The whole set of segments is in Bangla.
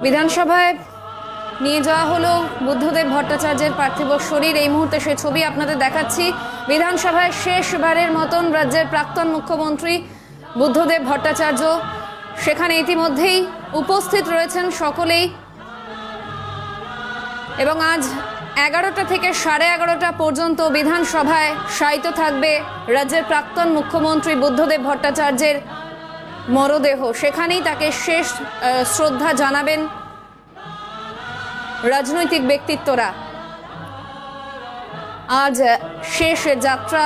বিধানসভায় নিয়ে যাওয়া হলো বুদ্ধদেব ভট্টাচার্যের পার্থিব শরীর। এই মুহূর্তে সে ছবি আপনাদের দেখাচ্ছি। বিধানসভায় শেষবারের মতন রাজ্যের প্রাক্তন মুখ্যমন্ত্রী বুদ্ধদেব ভট্টাচার্য সেখানে ইতিমধ্যেই উপস্থিত রয়েছেন সকলেই, এবং আজ 11টা থেকে 11:30 পর্যন্ত বিধানসভায় শায়িত থাকবে রাজ্যের প্রাক্তন মুখ্যমন্ত্রী বুদ্ধদেব ভট্টাচার্যের মরদেহ। সেখানেই তাকে শেষ শ্রদ্ধা জানাবেন রাজনৈতিক ব্যক্তিত্বরা। আজ শেষ যাত্রা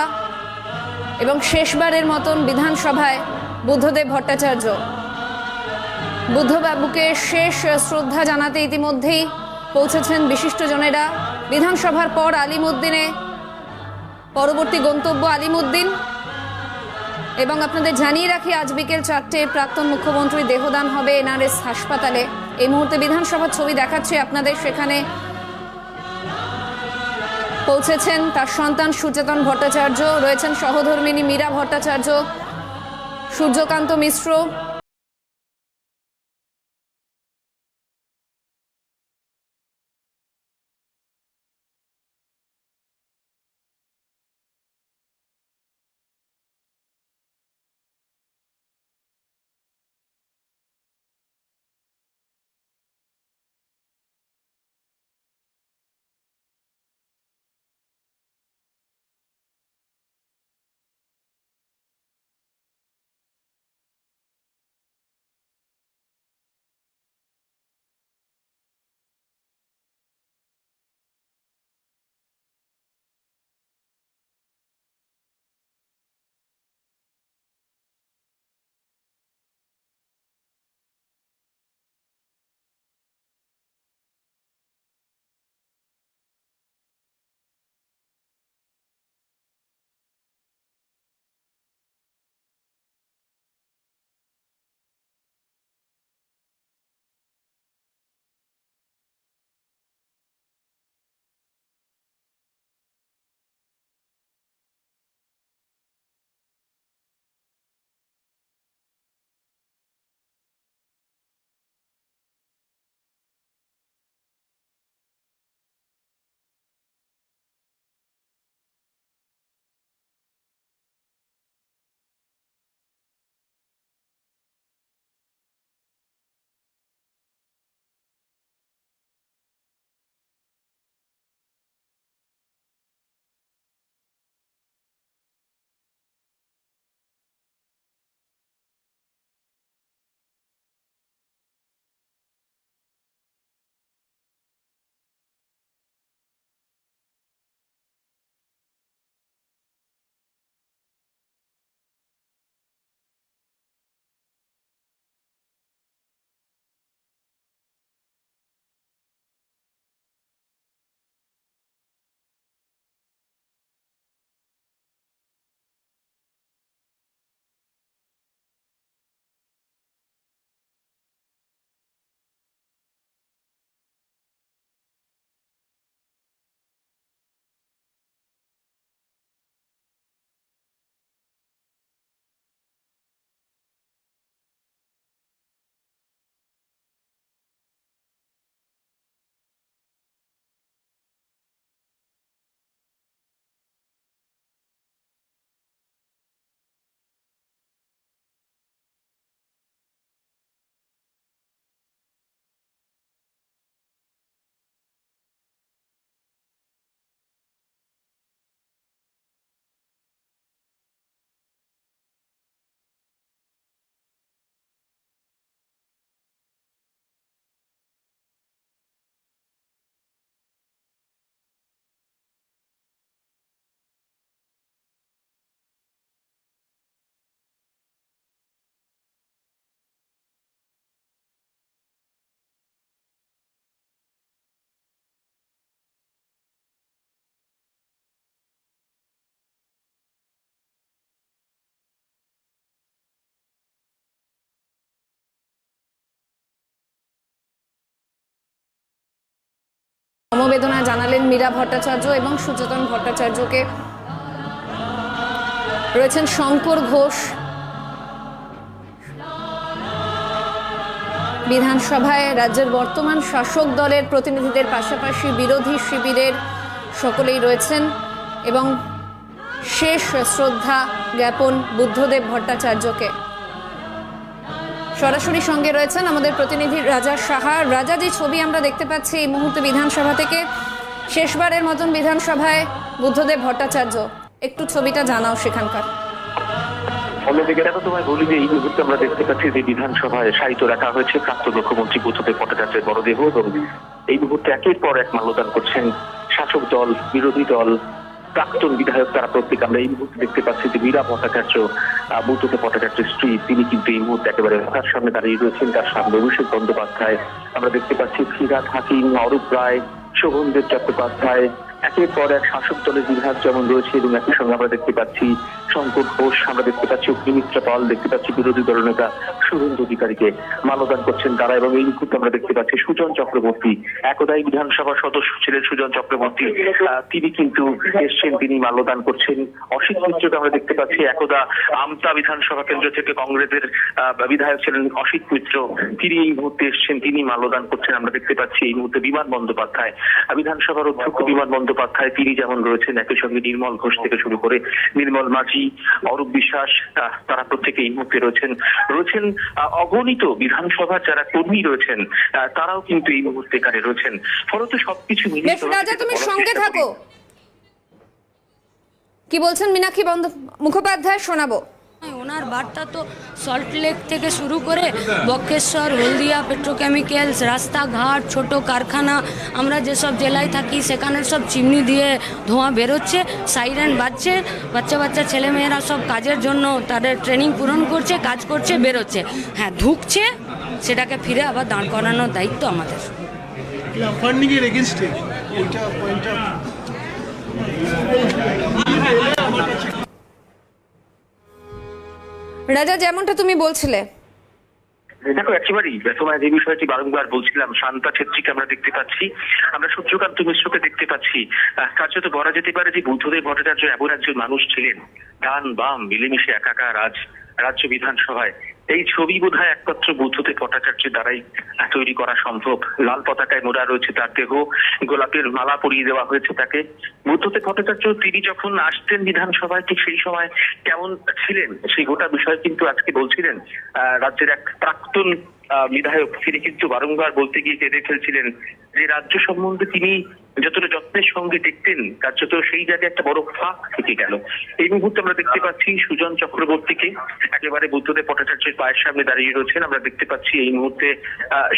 এবং শেষবারের মতন বিধানসভায় বুদ্ধদেব ভট্টাচার্য। বুদ্ধবাবুকে শেষ শ্রদ্ধা জানাতে ইতিমধ্যেই পৌঁছেছেন বিশিষ্টজনেরা। বিধানসভার পর আলিমুদ্দিনে পরবর্তী গন্তব্য আলিমুদ্দিন, এবং আপনাদের জানিয়ে রাখি আজ বিকেল 4টে প্রাক্তন মুখ্যমন্ত্রী দেহদান হবে NRS হাসপাতালে। এই মুহূর্তে বিধানসভার ছবি দেখাচ্ছি আপনাদের। সেখানে পৌঁছেছেন তার সন্তান সুচেতন ভট্টাচার্য, রয়েছেন সহধর্মিনী মীরা ভট্টাচার্য, সূর্যকান্ত মিশ্র, সমবেদনা জানালেন মীরা ভট্টাচার্য এবং সুচেতন ভট্টাচার্যকে। রয়েছেন শঙ্কর ঘোষ, বিধানসভায় রাজ্যের বর্তমান শাসক দলের প্রতিনিধিদের পাশাপাশি বিরোধী শিবিরের সকলেই রয়েছেন এবং শেষ শ্রদ্ধা জ্ঞাপন বুদ্ধদেব ভট্টাচার্যকে। সরাসরি সঙ্গে রয়েছেন আমাদের প্রতিনিধি রাজা সাহা। রাজা, যে ছবি আমরা দেখতে পাচ্ছি এই মুহূর্তে বিধানসভা থেকে, শেষবারের মতন বিধানসভায় বুদ্ধদেব ভট্টাচার্য, একটু ছবিটা জানাও সেখানকার। অন্যদিকে দেখো তোমায় বলি যে এই মুহূর্তে আমরা দেখতে পাচ্ছি যে বিধানসভায় শায়িত রাখা হয়েছে প্রাক্তন মুখ্যমন্ত্রী বুদ্ধদেব ভট্টাচার্যের মরদেহ, এবং এই মুহূর্তে একের পর এক মাল্যদান করছেন শাসক দল, বিরোধী দল, প্রাক্তন বিধায়ক, তারা প্রত্যেকে। আমরা এই মুহূর্তে দেখতে পাচ্ছি যে মীরা ভট্টাচার্য, বুদ্ধদেব ভট্টাচার্যের স্ত্রী, তিনি কিন্তু এই মুহূর্তে একেবারে তার সামনে দাঁড়িয়ে রয়েছেন। তার সামনে অভিষেক বন্দ্যোপাধ্যায়, আমরা দেখতে পাচ্ছি ফিরহাদ হাকিম, অরূপ রায়, শোভনদেব চট্টোপাধ্যায়, একের পর এক শাসক দলের বিধায়ক যেমন রয়েছে, এবং একই সঙ্গে আমরা দেখতে পাচ্ছি শঙ্কর ঘোষ, আমরা দেখতে পাচ্ছি অগ্নিমিত্রা পাল, দেখতে পাচ্ছি বিরোধী দলনেতা শুভেন্দু অধিকারীকে মাল্যদান করছেন তারা। এবং এই মুহূর্তে আমরা দেখতে পাচ্ছি সুজন চক্রবর্তী, একদাই বিধানসভার সদস্য ছিলেন সুজন চক্রবর্তী, তিনি কিন্তু এসছেন, তিনি মাল্যদান করছেন। অসিত মিত্রকে আমরা দেখতে পাচ্ছি, একদা আমতা বিধানসভা কেন্দ্র থেকে কংগ্রেসের বিধায়ক ছিলেন অসিত মিত্র, তিনি এই মুহূর্তে এসছেন, তিনি মাল্যদান করছেন। আমরা দেখতে পাচ্ছি এই মুহূর্তে বিমান বন্দ্যোপাধ্যায়, বিধানসভার অধ্যক্ষ বিমান বন্দ্যোপাধ্যায়, তিনি যেমন রয়েছেন, একই সঙ্গে নির্মল ঘোষ থেকে শুরু করে নির্মল মাঝি, অরূপ বিশ্বাস, তারা প্রত্যেকে এই মুহূর্তে রয়েছেন অগণিত বিধানসভার যারা কর্মী রয়েছেন, তারাও কিন্তু এই মুহূর্তে এখানে রয়েছেন। ফলত সবকিছু মিলিয়ে রাজা, তুমি সঙ্গে থাকো, কি বলছেন মীনাক্ষী মুখোপাধ্যায় শোনাবো। ওনার বার্তা তো সল্টলেক থেকে শুরু করে বক্রেশ্বর, হলদিয়া, পেট্রোকেমিক্যালস, রাস্তাঘাট, ছোট কারখানা, আমরা যেসব জেলায় থাকি সেখানে সব চিমনি দিয়ে ধোঁয়া বেরোচ্ছে, সাইরেন বাজছে, বাচ্চা বাচ্চা ছেলেমেয়েরা সব কাজের জন্য তাদের ট্রেনিং পূরণ করছে, কাজ করছে, বেরোচ্ছে, হ্যাঁ ঢুকছে, সেটাকে ফিরে আবার দাঁড় করানোর দায়িত্ব আমাদের। ফান্ডিংয়ের এগেইনস্টে ওইটা পয়েন্টটা রাজা, যেমনটা তুমি বলছিলে, দেখো একেবারেই তোমায় যে বিষয়টি বারংবার বলছিলাম, শান্তা ছেত্রীকে আমরা দেখতে পাচ্ছি, আমরা সূর্যকান্ত মিশ্রকে দেখতে পাচ্ছি। কার্যত বলা যেতে পারে যে বুদ্ধদেব ভট্টাচার্য এমন একজন মানুষ ছিলেন, ডান বাম মিলেমিশে একাকার রাজ্য বিধানসভায়। এই ছবি বোধহয় একমাত্র বুদ্ধদেব ভট্টাচার্যের দ্বারাই তৈরি করা সম্ভব। লাল পতাকায় মোড়া রয়েছে তার দেহ, গোলাপের মালা পরিয়ে দেওয়া হয়েছে তাকে। বুদ্ধদেব ভট্টাচার্য তিনি যখন আসতেন বিধানসভায়, ঠিক সেই সময় কেমন ছিলেন সেই গোটা বিষয় কিন্তু আজকে বলছিলেন রাজ্যের এক প্রাক্তন বিধায়ক। তিনি কিন্তু বারংবার বলতে গিয়ে কেঁদে ফেলছিলেন যে রাজ্য সম্বন্ধে তিনি যতটা যত্নের সঙ্গে দেখতেন, কার্যত সেই জায়গায় একটা বড় ফাঁক থেকে গেল। এই মুহূর্তে আমরা দেখতে পাচ্ছি সুজন চক্রবর্তীকে একেবারে বুদ্ধদেব ভট্টাচার্যের পায়ের সামনে দাঁড়িয়ে রয়েছেন। আমরা দেখতে পাচ্ছি এই মুহূর্তে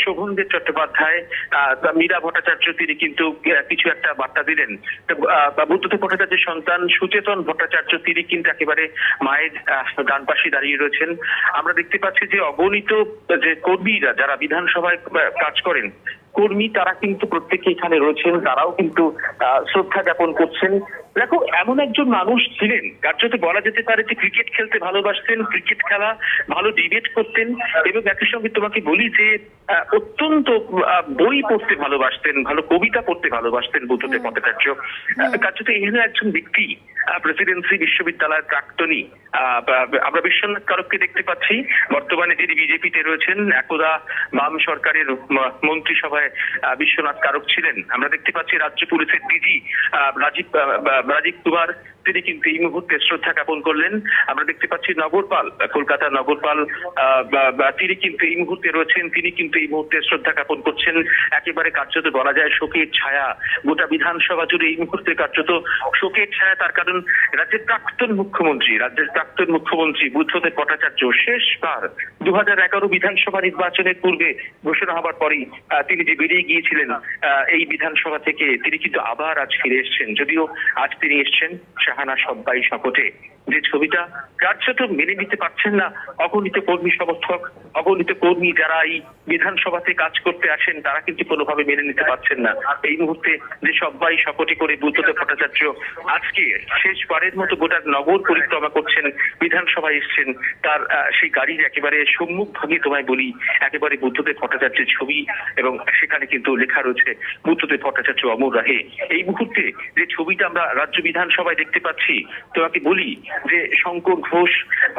শোভনদেব চট্টোপাধ্যায়, মীরা ভট্টাচার্য, তিনি কিন্তু কিছু একটা বার্তা দিলেন। বুদ্ধদেব ভট্টাচার্যের সন্তান সুচেতন ভট্টাচার্য, তিনি কিন্তু একেবারে মায়ের ডান পাশে দাঁড়িয়ে রয়েছেন। আমরা দেখতে পাচ্ছি যে অগণিত যে কর্মীরা যারা বিধানসভায় কাজ করেন, কর্মী, তারা কিন্তু প্রত্যেকে এখানে রয়েছেন, তারাও কিন্তু শ্রদ্ধা জ্ঞাপন করছেন। দেখো এমন একজন মানুষ ছিলেন, কার্যত বলা যেতে পারে যে ক্রিকেট খেলতে ভালোবাসতেন, ক্রিকেট খেলা, ভালো ডিবেট করতেন, এবং একই সঙ্গে তোমাকে বলি যে অত্যন্ত বই পড়তে ভালোবাসতেন, ভালো কবিতা পড়তে ভালোবাসতেন বুদ্ধদেব ভট্টাচার্য। কার্যত এখানে একজন ব্যক্তি প্রেসিডেন্সি বিশ্ববিদ্যালয়ের প্রাক্তনী আমরা বিশ্বনাথ কারককে দেখতে পাচ্ছি, বর্তমানে যিনি বিজেপিতে রয়েছেন, একদা বাম সরকারের মন্ত্রিসভায় বিশ্বনাথ কারক ছিলেন। আমরা দেখতে পাচ্ছি রাজ্য পুলিশের ডিজি রাজীব কুমার, তিনি কিন্তু এই মুহূর্তে শ্রদ্ধা জ্ঞাপন করলেন। আমরা দেখতে পাচ্ছি নগরপাল, কলকাতার নগরপাল, তিনি কিন্তু এই মুহূর্তে রয়েছেন, তিনি কিন্তু এই মুহূর্তে শ্রদ্ধা জ্ঞাপন করছেন। একেবারে কার্যত বলা যায় শোকের ছায়া গোটা বিধানসভা জুড়ে এই মুহূর্তে কার্যত শোকের ছায়া। তার কারণ রাজ্যের প্রাক্তন মুখ্যমন্ত্রী বুদ্ধদেব ভট্টাচার্য শেষবার 2011 বিধানসভা নির্বাচনের পূর্বে ঘোষণা হবার পরেই তিনি যে বেরিয়ে গিয়েছিলেন এই বিধানসভা থেকে, তিনি কিন্তু আবার আজ ফিরে এসছেন। যদিও আজ তিনি এসছেন শাহানা সব্বাই শপথে, যে ছবিটা কার্যত মেনে নিতে পারছেন না অগণিত কর্মী সমর্থক, অগণিত কর্মী যারা এই বিধানসভাতে কাজ করতে আসেন, তারা কিন্তু কোনোভাবে মেনে নিতে পারছেন না। এই মুহূর্তে যে সব্বাই শপথে করে বুদ্ধদেব ভট্টাচার্য আজকে শেষবারের মতো গোটা নগর পরিক্রমা করছেন, বিধানসভায় এসছেন, তার সেই গাড়ির একেবারে সম্মুখ ভাগে তোমায় বলি একেবারে বুদ্ধদেব ভট্টাচার্যের ছবি, এবং সেখানে কিন্তু লেখা রয়েছে বুদ্ধদেব ভট্টাচার্য অমর রাহে। এই মুহূর্তে যে ছবিটা আমরা রাজ্য বিধানসভায় দেখতে পাচ্ছি, তোমাকে বলি যে শঙ্কর ঘোষ,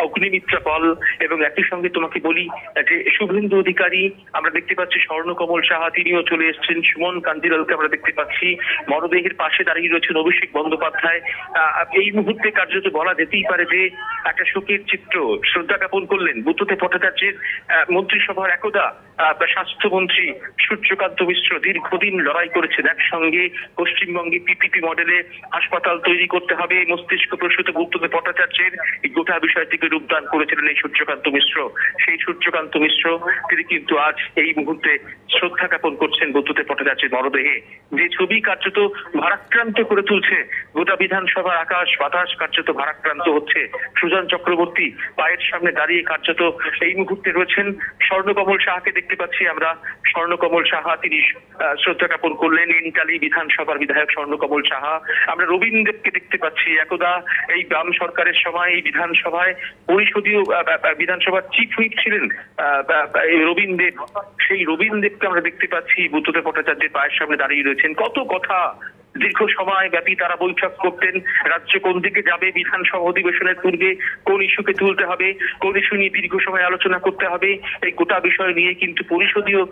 অগ্নিমিত্রা পল, এবং একই সঙ্গে তোমাকে বলি যে শুভেন্দু অধিকারী, আমরা দেখতে পাচ্ছি স্বর্ণকমল সাহা, তিনিও চলে এসেছেন, সুমন কান্তিলালকে আমরা দেখতে পাচ্ছি, মরদেহের পাশে দাঁড়িয়ে রয়েছেন অভিষেক বন্দ্যোপাধ্যায়। এই মুহূর্তে কার্যত বলা যেতেই পারে যে একটা শোকের চিত্র শ্রদ্ধা জ্ঞাপন করলেন বুদ্ধদেব ভট্টাচার্যের মন্ত্রিসভার একদা স্বাস্থ্যমন্ত্রী সূর্যকান্ত মিশ্র। দীর্ঘদিন লড়াই করেছেন একসঙ্গে, পশ্চিমবঙ্গে পিপিপি মডেলে হাসপাতাল তৈরি করতে হবে, মস্তিষ্ক প্রসূত বুদ্ধদেব ভট্টাচার্যের এই গোটা বিষয়টিকে রূপদান করেছিলেন এই সূর্যকান্ত মিশ্র। সেই সূর্যকান্ত মিশ্র তিনি কিন্তু আজ এই মুহূর্তে শ্রদ্ধা জ্ঞাপন করছেন বুদ্ধদেব ভট্টাচার্যের মরদেহে। যে ছবি কার্যত ভারাক্রান্ত করে তুলছে গোটা বিধানসভার আকাশ বাতাস, কার্যত ভারাক্রান্ত হচ্ছে। সুজন চক্রবর্তী পায়ের সামনে দাঁড়িয়ে কার্যত এই মুহূর্তে রয়েছেন। স্বর্ণকমল সাহাকে দেখতে পাচ্ছি আমরা, স্বর্ণকমল সাহা তিনি শ্রদ্ধা জ্ঞাপন করলেন, ইন্টালি বিধানসভার বিধায়ক স্বর্ণকমল সাহা। আমরা রবীন দেবকে দেখতে পাচ্ছি, একদা এই বাম সরকারের সময় এই বিধানসভায় পরিষদীয় বিধানসভার চিফ হুইপ ছিলেন রবীন দেব। সেই রবীন দেবকে আমরা দেখতে পাচ্ছি বুদ্ধদেব ভট্টাচার্যের পায়ের সামনে দাঁড়িয়ে রয়েছেন। কত কথা দীর্ঘ সময় ব্যাপী তারা বৈঠক করতেন, রাজ্য কোন দিকে যাবে, বিধানসভা অধিবেশনের পূর্বে কোন ইস্যুকে তুলতে হবে, কোন ইস্যু নিয়ে দীর্ঘ সময় আলোচনা করতে হবে, এই গোটা বিষয় নিয়ে কিন্তু পরিষদীয়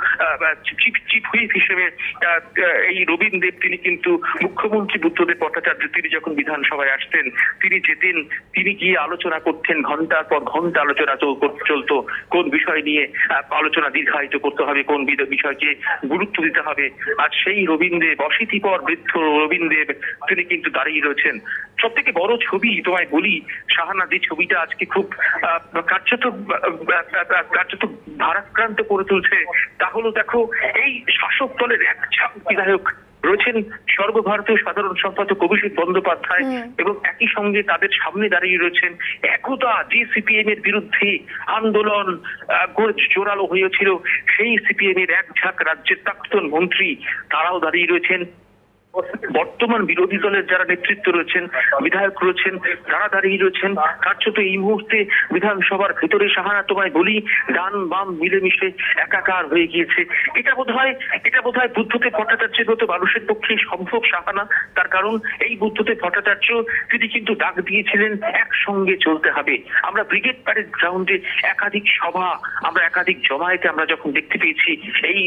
চিফ হুইপ হিসেবে এই রবীন দেব তিনি কিন্তু মুখ্যমন্ত্রী বুদ্ধদেব ভট্টাচার্য তিনি যখন বিধানসভায় আসতেন তিনি যেতেন, তিনি গিয়ে আলোচনা করতেন, ঘন্টার পর ঘন্টা আলোচনা চলতো, কোন বিষয় নিয়ে আলোচনা দীর্ঘায়িত করতে হবে, কোন বিষয়কে গুরুত্ব দিতে হবে। আজ সেই রবীন দেব, অশীতিপর বৃদ্ধ রবীন দেব তিনি কিন্তু দাঁড়িয়ে রয়েছেন। সব থেকে বড় ছবি তোমায় বলি শাহানা, যে ছবিটা আজকে খুব কার্যত ভারাক্রান্ত করে তুলছে তা হলো, দেখো এই শাসক দলের এক ঝাঁক বিধায়ক রয়েছেন সর্বভারতীয় সাধারণ সম্পাদক অভিষেক বন্দ্যোপাধ্যায়, এবং একই সঙ্গে তাদের সামনে দাঁড়িয়ে রয়েছেন একদা যে সিপিএম এর বিরুদ্ধে আন্দোলন জোরালো হয়েছিল সেই সিপিএম এর এক ঝাঁক রাজ্যের প্রাক্তন মন্ত্রী, তারাও দাঁড়িয়ে রয়েছেন। বর্তমান বিরোধী দলের যারা নেতৃত্ব রয়েছেন, বিধায়ক রয়েছেন, তারা দাঁড়িয়ে রয়েছেন। কার্যত এই মুহূর্তে বিধানসভার ভেতরে শাহানা তোমায় বলি ডান বাম মিলেমিশে একাকার হয়ে গিয়েছে। এটা বোধহয় বুদ্ধদেব ভট্টাচার্যের মতো মানুষের পক্ষে সম্ভব শাহানা। তার কারণ এই বুদ্ধদেব ভট্টাচার্য তিনি কিন্তু ডাক দিয়েছিলেন একসঙ্গে চলতে হবে। আমরা ব্রিগেড প্যারেড গ্রাউন্ডে একাধিক সভা, আমরা একাধিক জমায়েতে আমরা যখন দেখতে পেয়েছি এই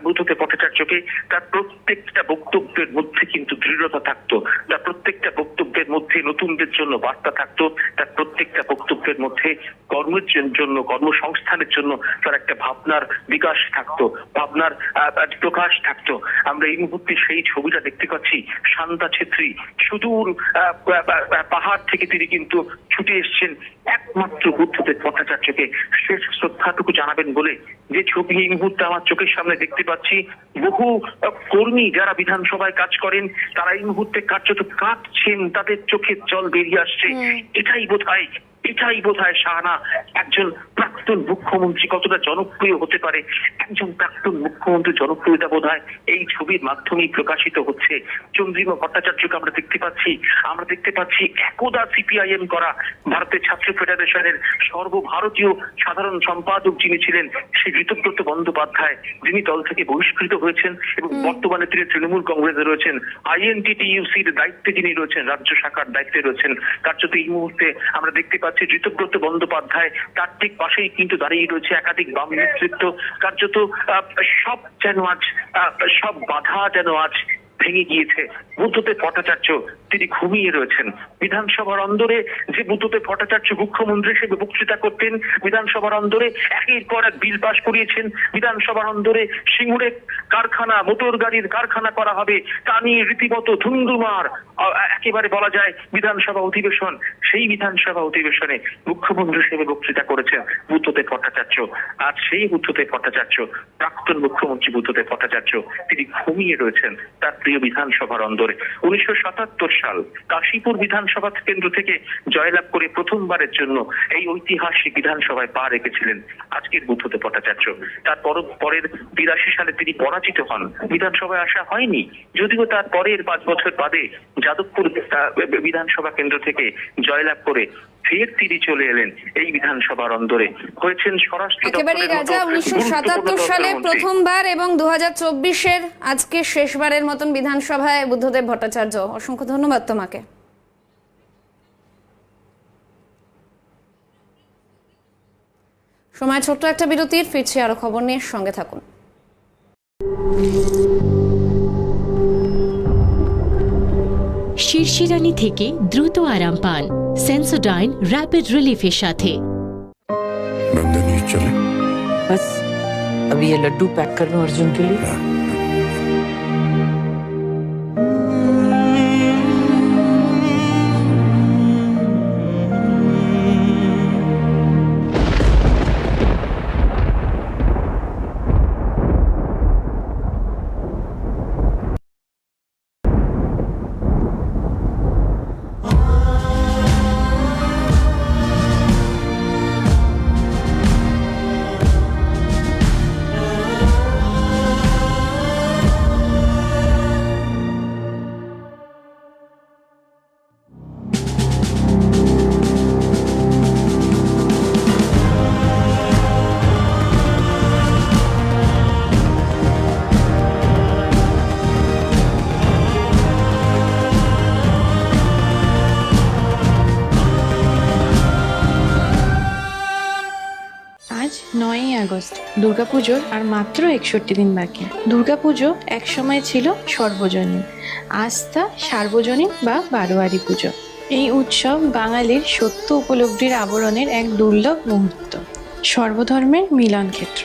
বুদ্ধদেব ভট্টাচার্যকে, তার প্রত্যেকটা বক্তব্যের মধ্যে কিন্তু দৃঢ়তা থাকতো, তার প্রত্যেকটা বক্তব্যের মধ্যে নতুনদের জন্য বার্তা থাকতো, তার প্রত্যেকটা বক্তব্যের মধ্যে কর্মের জন্য কর্মসংস্থানের জন্য তার একটা ভাবনার বিকাশ থাকতো, ভাবনার প্রকাশ থাকতো। আমরা এই মুহূর্তে সেই ছবিটা দেখতে পাচ্ছি। শান্তা ছেত্রী সুদূর পাহাড় থেকে তিনি কিন্তু ছুটে এসছেন একমাত্র বুদ্ধদেব ভট্টাচার্যকে শেষ শ্রদ্ধাটুকু জানাবেন বলে। যে ছবি এই মুহূর্তে আমার চোখের সামনে দেখতে পাচ্ছি, বহু কর্মী যারা বিধানসভায় কাজ করেন তারা এই মুহূর্তে কার্যত কাঁদছেন, তাদের চোখের জল বেরিয়ে আসছে। এটাই বোধহয় শাহানা একজন প্রাক্তন মুখ্যমন্ত্রী কতটা জনপ্রিয় হতে পারে। একজন প্রাক্তন মুখ্যমন্ত্রীর জনপ্রিয়তা বোধহয় এই ছবির মাধ্যমেই প্রকাশিত হচ্ছে। চন্দ্রিমা ভট্টাচার্যকে আমরা দেখতে পাচ্ছি একদা সিপিআইএম করা ভারতের ছাত্র ফেডারেশনের সর্বভারতীয় সাধারণ সম্পাদক যিনি ছিলেন শ্রী ঋতব্রত বন্দ্যোপাধ্যায়, যিনি দল থেকে বহিষ্কৃত হয়েছেন এবং বর্তমানে তিনি তৃণমূল কংগ্রেসে রয়েছেন। আইএনটিটিইউসির দায়িত্বে যিনি রয়েছেন, রাজ্য শাখার দায়িত্বে রয়েছেন। কার্যত এই মুহূর্তে আমরা দেখতে পাচ্ছি ঋতব্রত বন্দ্যোপাধ্যায়, তার ঠিক পাশেই কিন্তু দাঁড়িয়ে রয়েছে একাধিক বাম নেতৃত্ব। কার্যত সব বাধা যেন আজ ভেঙে গিয়েছে। বুদ্ধদেব ভট্টাচার্য তিনি ঘুমিয়ে রয়েছেন। বিধানসভার অন্দরে যে বুদ্ধদেব ভট্টাচার্য মুখ্যমন্ত্রী হিসেবে বক্তৃতা করতেন, বিধানসভার অন্দরে একের পর এক বিল পাশ করিয়েছেন, বিধানসভার অন্দরে সিঙ্গুরে কারখানা, মোটর গাড়ির কারখানা করা হবে তা নিয়ে রীতিমতো ধুমধুমার একেবারে বলা যায় বিধানসভা অধিবেশন। সেই বিধানসভা অধিবেশনে মুখ্যমন্ত্রী হিসেবে বক্তৃতা করেছেন বুদ্ধদেব ভট্টাচার্য। আজ সেই বুদ্ধদেব ভট্টাচার্য, প্রাক্তন মুখ্যমন্ত্রী বুদ্ধদেব ভট্টাচার্য তিনি ঘুমিয়ে রয়েছেন তার প্রিয় বিধানসভার অন্দরে। 1977 সাল কাশীপুর বিধানসভা কেন্দ্র থেকে জয়লাভ করে প্রথমবারের জন্য এই ঐতিহাসিক বিধানসভায় পা রেখেছিলেন আজকের বুদ্ধদেব ভট্টাচার্য। তার পরের 82 সালে তিনি পরাজিত হন, বিধানসভায় আসা হয়নি, যদিও তার পরের 5 বছর বাদে যাদবপুর বিধানসভা কেন্দ্র থেকে জয়লাভ করে ফের তিনি চলে এলেন এই বিধানসভার অন্দরে, হয়েছেন স্বরাষ্ট্র একেবারেই রাজা। 1977 সালে প্রথমবার এবং 2024-এর আজকে শেষবারের মতন বিধানসভায় বুদ্ধদেব ভট্টাচার্য। অসংখ্য ধন্যবাদ তোমাকে। সময় ছোট্ট একটা বিরতির, ফিরছি আরো খবর নিয়ে, সঙ্গে থাকুন। শিরশিরানি থেকে দ্রুত আরাম পান সেন্সোডাইন র্যাপিড রিলিফের সাথে। नंदनी चले। बस अभी ये लड्डू पैक कर लूं अर्जुन के लिए। আজ 9ই আগস্ট, দুর্গাপুজোর আর মাত্র 61 দিন বাকি। দুর্গাপুজো একসময় ছিল সর্বজনীন, আজ তা সার্বজনীন বা বারোয়ারি পুজো। এই উৎসব বাঙালির সত্য উপলব্ধির আবরণের এক দুর্লভ মুহূর্ত, সর্বধর্মের মিলন ক্ষেত্র।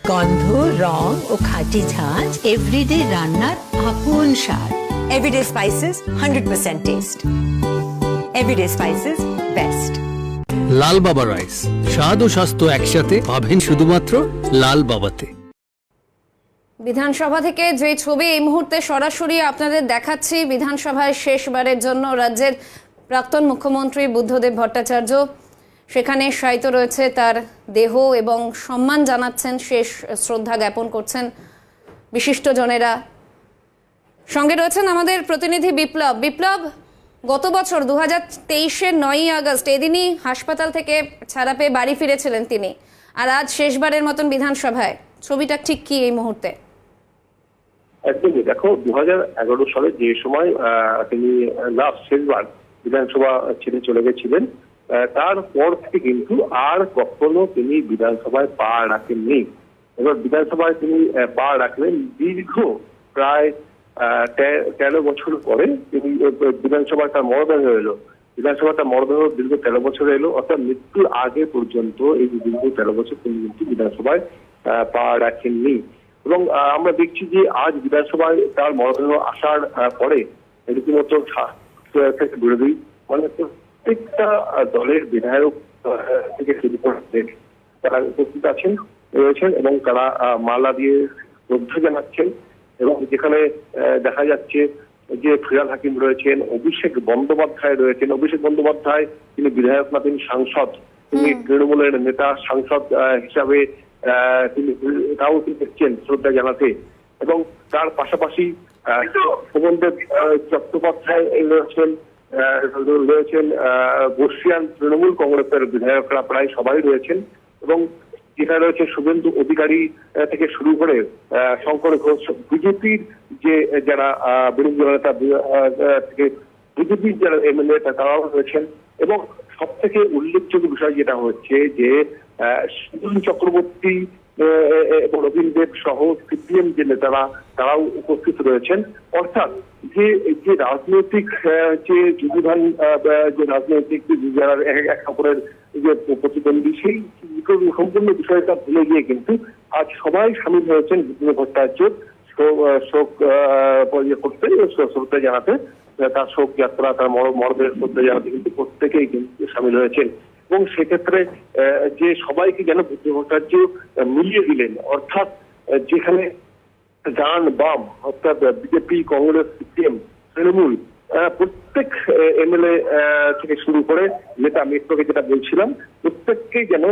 গন্ধ, রং ও খাঁটি ঝাঁজ এভরিডে রান্নার আপন স্বাদ। Everyday spices 100% taste. Everyday spices best. Lal Baba rice, স্বাদ ও স্বাস্থ্য একসাথে পাবেন শুধুমাত্র লাল বাবাতে। বিধানসভা থেকে যে ছবি এই মুহূর্তে সরাসরি আপনাদের দেখাচ্ছি, বিধানসভায় শেষবারের জন্য রাজ্যের প্রাক্তন মুখ্যমন্ত্রী বুদ্ধদেব ভট্টাচার্য সেখানে শায়িত রয়েছে তার দেহ, এবং সম্মান জানাচ্ছেন, শেষ শ্রদ্ধা জ্ঞাপন করছেন বিশিষ্টজনেরা। সঙ্গে রয়েছেন আমাদের প্রতিনিধি বিপ্লব। বিপ্লব, গত বছর 2023-এর 9ই আগস্ট এদিনই হাসপাতাল থেকে ছাড়া পেয়ে বাড়ি ফিরেছিলেন তিনি, আর আজ শেষবারের মতন বিধানসভায়, ছবিটা ঠিক কি এই মুহূর্তে? একদমই, দেখো 2011 সালে যে সময় তিনি লাস্ট শেষবার বিধানসভা ছেড়ে চলে গেছিলেন, তারপর থেকে কিন্তু আর কখনো তিনি বিধানসভায় পা রাখেননি। এবার বিধানসভায় তিনি পা রাখলেন দীর্ঘ প্রায় 13 বছর পরে। তিনি বিধানসভায় তার মরদেহ এলো, বিধানসভাটা মরদেহ দীর্ঘ 13 বছর এলো, অর্থাৎ মৃত্যুর আগে পর্যন্ত এই দীর্ঘ 13 বছর তিনি কিন্তু বিধানসভায় পা রাখেননি। এবং আমরা দেখছি যে আজ বিধানসভায় তার মরদেহ আসার পরে রীতিমতো থেকে বিরোধী, মানে প্রত্যেকটা দলের বিধায়ক থেকে শুরু করে তারা উপস্থিত রয়েছেন এবং তারা মালা দিয়ে শ্রদ্ধা জানাচ্ছেন। এবং যেখানে দেখা যাচ্ছে যে ফিরহাদ হাকিম রয়েছেন, অভিষেক বন্দ্যোপাধ্যায় রয়েছেন। অভিষেক বন্দ্যোপাধ্যায় তিনি বিধায়ক না, তিনি সাংসদ, তিনি তৃণমূলের নেতা, সাংসদ হিসাবে তিনি তাও দেখছেন শ্রদ্ধা জানাতে। এবং তার পাশাপাশি শোভনদেব চট্টোপাধ্যায় রয়েছেন, বর্ষিয়ান তৃণমূল কংগ্রেসের বিধায়করা প্রায় সবাই রয়েছেন। এবং যেখানে রয়েছে শুভেন্দু অধিকারী থেকে শুরু করে শঙ্কর ঘোষ, বিজেপির যে যারা বিরোধী দলনেতা থেকে বিজেপির যারা এমএলএ তারাও রয়েছেন। এবং সব থেকে উল্লেখযোগ্য বিষয় যেটা হচ্ছে যে সুজন চক্রবর্তী এবং রবীন দেব সহ সিপিএম যে নেতারা তারাও উপস্থিত রয়েছেন। অর্থাৎ যে রাজনৈতিক যে যুবধান, যে রাজনৈতিক যারা এক অপরের যে প্রতিদ্বন্দ্বী, সেই সম্পূর্ণ বিষয়টা ভুলে গিয়ে কিন্তু আজ সবাই সামিল হয়েছেন বুদ্ধদেব ভট্টাচার্য শোক করতে, শ্রদ্ধা জানাতে, তার শোক যাত্রা, তার মরদেহের শ্রদ্ধা জানাতে কিন্তু প্রত্যেকেই কিন্তু সামিল হয়েছেন। এবং সেক্ষেত্রে যে সবাইকে যেন বুদ্ধদেব ভট্টাচার্য মিলিয়ে দিলেন, অর্থাৎ যেখানে ডান বাম অর্থাৎ বিজেপি, কংগ্রেস, সিপিএম, তৃণমূল প্রত্যেক এমএলএ থেকে শুরু করে নেতা, মেট্রোকে যেটা বলছিলাম, প্রত্যেককেই যেন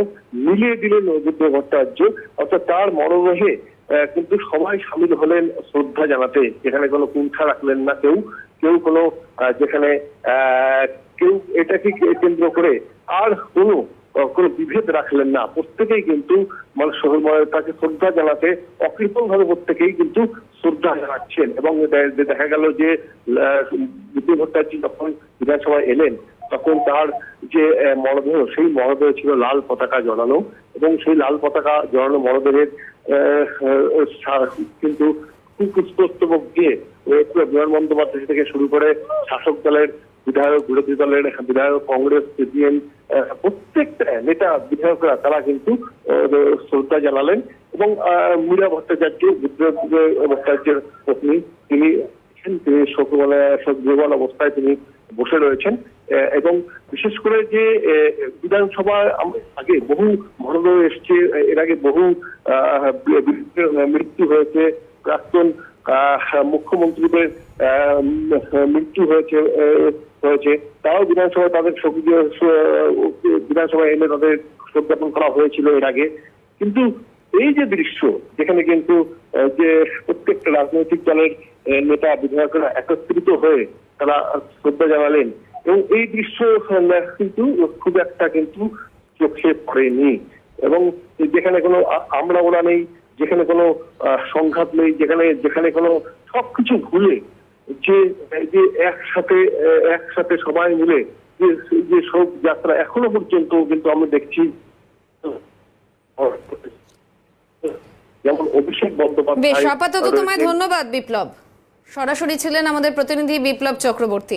মিলিয়ে দিলেন বুদ্ধদেব ভট্টাচার্য। অর্থাৎ তার মরদেহে কিন্তু সবাই সামিল হলেন শ্রদ্ধা জানাতে, যেখানে কোনো কুণ্ঠা রাখলেন না কেউ কোনো, যেখানে কেউ এটাকে কেন্দ্র করে আর কোনো কোনো বিভেদ রাখলেন না, প্রত্যেকেই কিন্তু মানুষ তাকে শ্রদ্ধা জানাতে অকৃপণ ভাবে প্রত্যেকেই কিন্তু শ্রদ্ধা জানাচ্ছেন। এবং দেখা গেল যে বিপ্লব ভট্টাচার্য যখন বিধানসভায় এলেন তখন তার যে মরদেহ, সেই মরদেহ ছিল লাল পতাকা জড়ানো, এবং সেই লাল পতাকা জড়ানো মরদেহের কিন্তু পুষ্পস্তবক দিয়ে বিমান বন্দ্যোপাধ্যায় থেকে শুরু করে শাসক দলের বিধায়ক, বিরোধী দলের বিধায়ক, কংগ্রেস, সিপিএম প্রত্যেকটা নেতা বিধায়করা তারা কিন্তু শ্রদ্ধা জানালেন। এবং মীরা ভট্টাচার্য, বিপ্লব ভট্টাচার্যের পত্নী, তিনি শোকবিহ্বল অবস্থায় তিনি বসে রয়েছেন। এবং বিশেষ করে যে বিধানসভায় আগে বহু মরদেহ এসছে, এর আগে বহু মৃত্যু হয়েছে, প্রাক্তন মুখ্যমন্ত্রীদের মৃত্যু হয়েছে, তাও বিধানসভায় তাদের বিধানসভায় এনে তাদের শোক জ্ঞাপন করা হয়েছিল এর আগে। কিন্তু এই যে দৃশ্য, যেখানে কিন্তু যে প্রত্যেকটা রাজনৈতিক দলের নেতা বিধায়করা একত্রিত হয়ে তারা শ্রদ্ধা জানালেন, এবং এই দৃশ্য কিন্তু খুব একটা কিন্তু চোখে পড়েনি। এবং যেখানে কোনো আমরা ওরা নেই, যেখানে কোনো সংঘাত নেই, যেখানে কোনো সবকিছু ভুলে যে একসাথে সবাই মিলে যে শোক যাত্রা এখনো পর্যন্ত কিন্তু আমরা দেখছি। যেমন অভিষেক বন্দ্যোপাধ্যায়। বেশ, আপাতত তোমায় ধন্যবাদ বিপ্লব। সরাসরি ছিলেন আমাদের প্রতিনিধি বিপ্লব চক্রবর্তী।